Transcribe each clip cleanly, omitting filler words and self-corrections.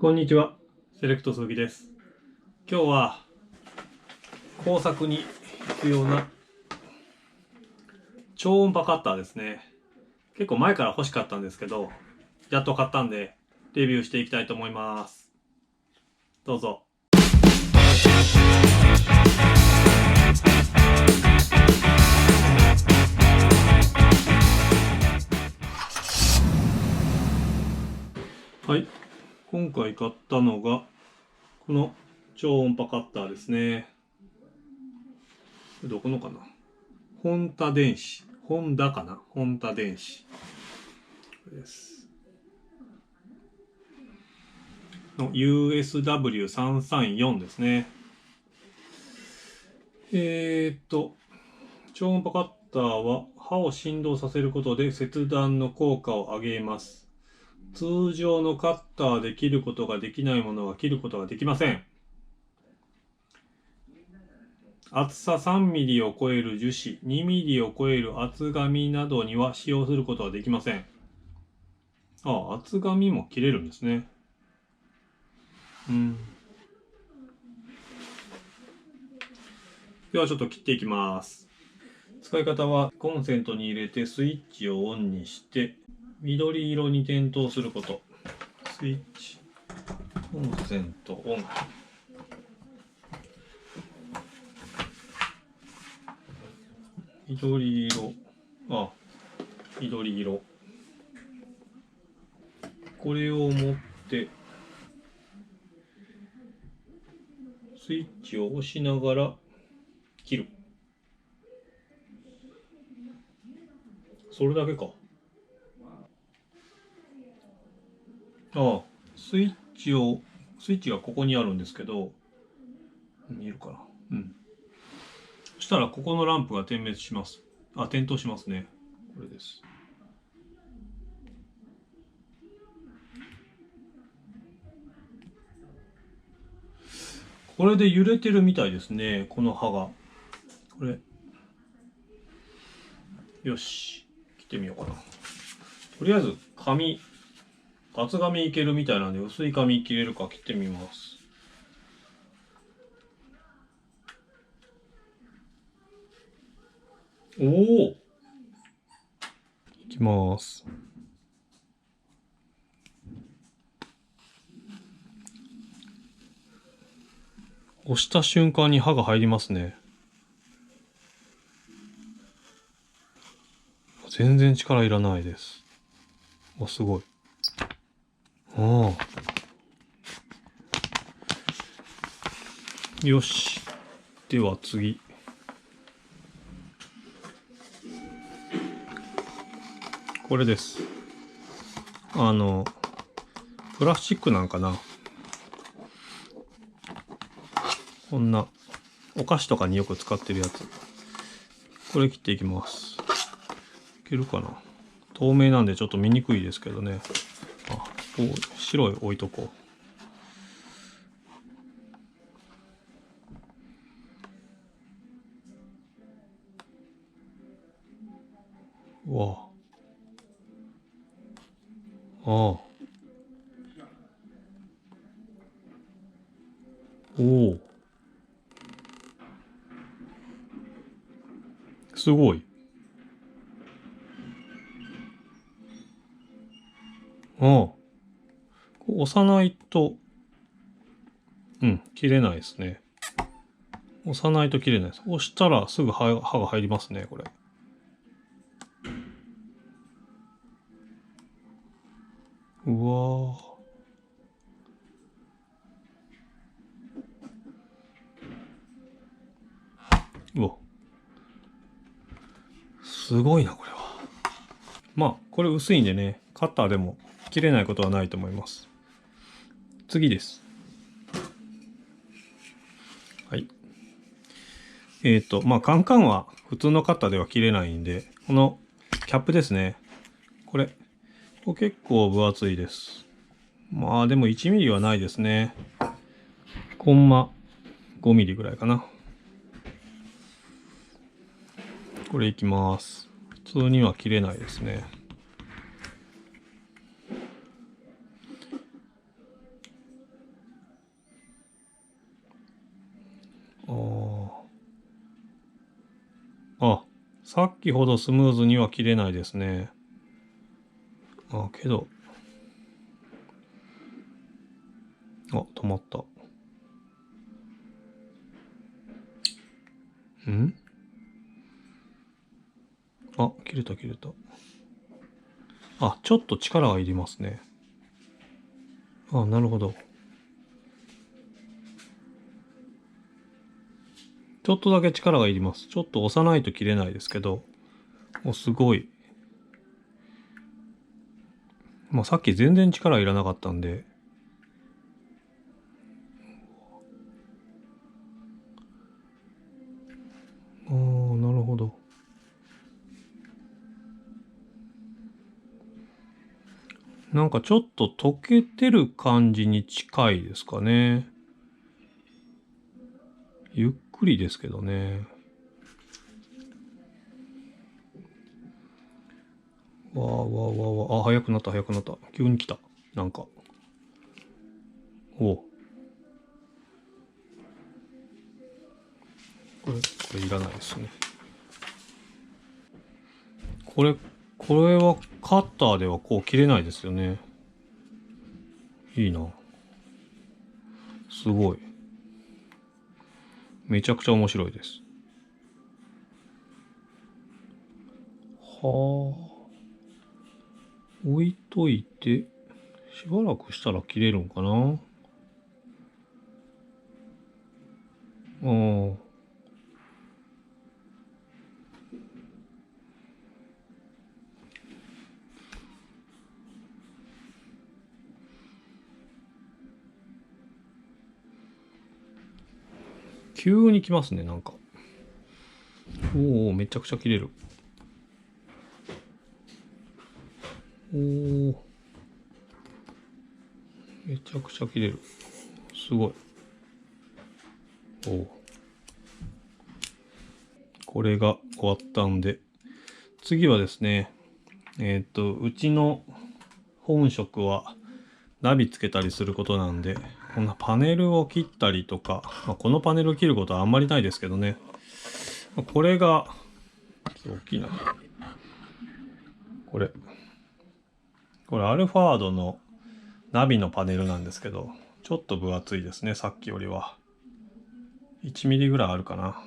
こんにちは、セレクト鈴木です。今日は工作に必要な超音波カッターですね。結構前から欲しかったんですけど、やっと買ったんでレビューしていきたいと思います。どうぞ。はい、今回買ったのがこの超音波カッターですね。どこのかな、ホンダ電子、ホンダかな、ホンダ電子です。の USW334 ですね。超音波カッターは刃を振動させることで切断の効果を上げます。通常のカッターで切ることができないものは切ることができません。厚さ3ミリを超える樹脂、2ミリを超える厚紙などには使用することはできません。厚紙も切れるんですね。ではちょっと切っていきます。使い方はコンセントに入れてスイッチをオンにして緑色に点灯すること。スイッチ、コンセントオン。緑色、緑色。これを持ってスイッチを押しながら切る。それだけか。スイッチがここにあるんですけど、見えるかな。そしたらここのランプが点滅します。点灯しますね。これです。これで揺れてるみたいですね、この刃が。これ。よし。切ってみようかな。とりあえず、厚紙いけるみたいなんで、薄い紙切れるか切ってみます。いきます。押した瞬間に刃が入りますね。全然力いらないです。すごい。よし。では次。これです。プラスチックなんかな。こんな、お菓子とかによく使ってるやつ。これ切っていきます。いけるかな。透明なんでちょっと見にくいですけどね。白い置いとこう。すごい。押さないと、切れないですね。押さないと切れないです。押したらすぐ刃が入りますね、これ。すごいな、これは。これ薄いんでね、カッターでも切れないことはないと思います。次です。はい。カンカンは普通のカッターでは切れないんで、このキャップですね。これ結構分厚いです。でも1ミリはないですね。コンマ5ミリぐらいかな。これいきます。普通には切れないですね。さっきほどスムーズには切れないですね。けど。止まった。切れた。ちょっと力がいりますね。なるほど。ちょっとだけ力がいります。ちょっと押さないと切れないですけど。すごい。さっき全然力いらなかったんで。なるほど。なんかちょっと溶けてる感じに近いですかね。ゆっくりですけどね。早くなった。急に来た。なんか。これいらないですね。これはカッターではこう切れないですよね。いいな。すごい。めちゃくちゃ面白いです。置いといて、しばらくしたら切れるんかな。急に来ますね、なんか。めちゃくちゃ切れる。めちゃくちゃ切れる。すごい。これが終わったんで、次はですね、うちの本職はナビつけたりすることなんで、こんなパネルを切ったりとか、このパネルを切ることはあんまりないですけどね。これが、大きいな。これアルファードのナビのパネルなんですけど、ちょっと分厚いですね、さっきよりは。1ミリぐらいあるかな。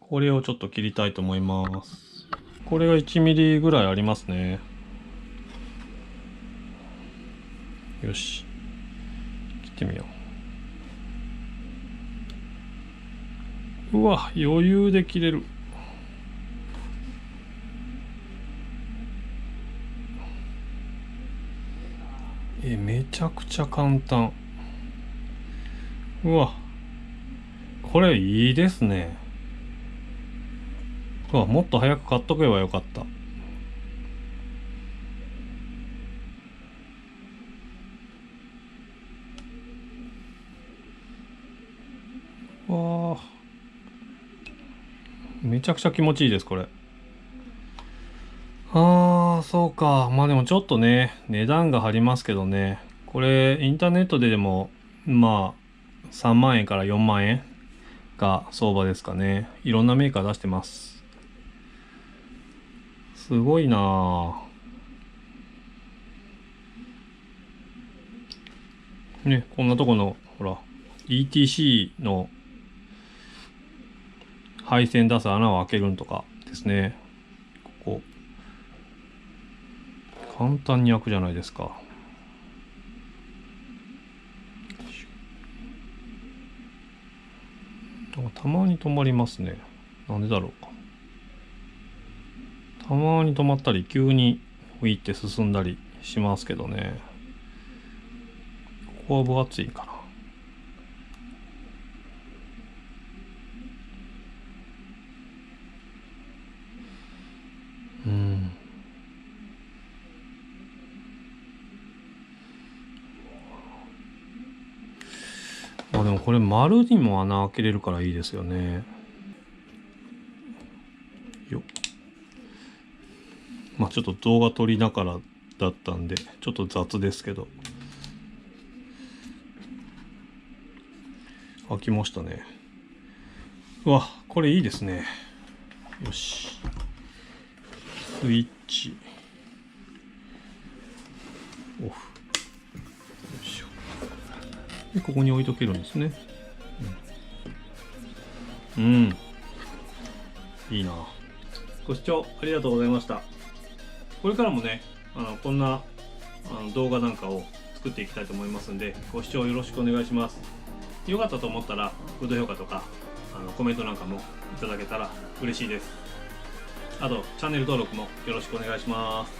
これをちょっと切りたいと思います。これが1ミリぐらいありますね。よし。切ってみよう。うわ、余裕で切れる。めちゃくちゃ簡単。うわ、これいいですね。もっと早く買っとけばよかった。めちゃくちゃ気持ちいいです、これ。そうか。でもちょっとね、値段が張りますけどね。これ、インターネットでも、3万円から4万円が相場ですかね。いろんなメーカー出してます。すごいなぁ。ね、こんなとこの、ほら、ETC の配線出す穴を開けるんとかですね。ここ。簡単に開くじゃないですか。たまに止まりますね。なんでだろうか。たまに止まったり、急に浮いて進んだりしますけどね。ここは分厚いかな。でもこれ丸にも穴開けれるからいいですよね。よっ。ちょっと動画撮りながらだったんで、ちょっと雑ですけど。開きましたね。うわ、これいいですね。よし。スイッチ。オフ。よいしょ。で、ここに置いとけるんですね。うん。いいな。ご視聴ありがとうございました。これからもね、こんな動画なんかを作っていきたいと思いますんで、ご視聴よろしくお願いします。よかったと思ったら、グッド評価とか、コメントなんかもいただけたら嬉しいです。あと、チャンネル登録もよろしくお願いします。